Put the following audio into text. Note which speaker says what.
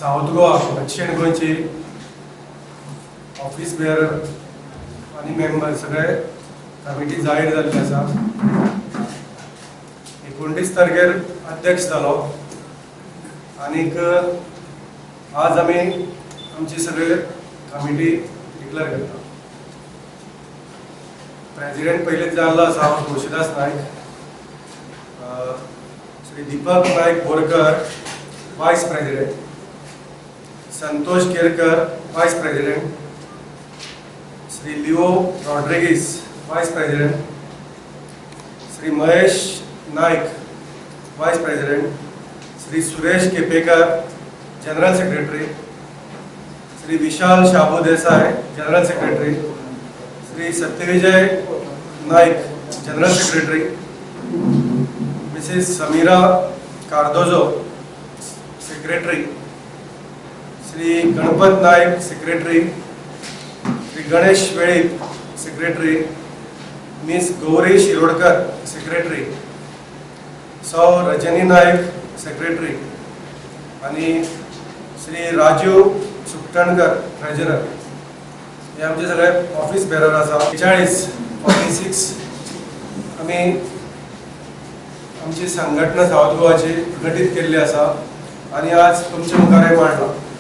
Speaker 1: South Goa दक्षिण गोंयची office बेअरर आणि मेंबर सगळे कमिटी जाहीर जाल्ली आसा. 29 तारखेर अध्यक्ष जालो आनीक आज आमी आमची सगळे कमिटी डिक्लेअर करता. प्रेसिडेंट पयलींच जाल्लो आसा तुळशीदास नायक, श्री दीपक नायक बोरकर वायस प्रेसिडेंट, संतोष केरकर वायस प्रेसिडेंट, श्री लिओ रॉड्रिगीस वायस president, Shri Mahesh Naik vice president, Shri Suresh Kepekar general secretary, Shri Vishal Shabu Desai general secretary, Shri Satyavijay Naik general secretary, Mrs Samira Cardozo secretary, Shri Ganpat Naik secretary, Shri Ganesh Velip secretary, Miss Gauri Shirodkar secretary, Sau Rajani नायक सेक्रेटरी आणि श्री राजीव सुकटणकर ट्रेजरर. हे आमचे सगळे ऑफिस बेरर आसा. 46 आमी आमची संघटना सावथ गोवाची गठीत केल्ली आसा आणि आज तुमच्या मुखार मांडला.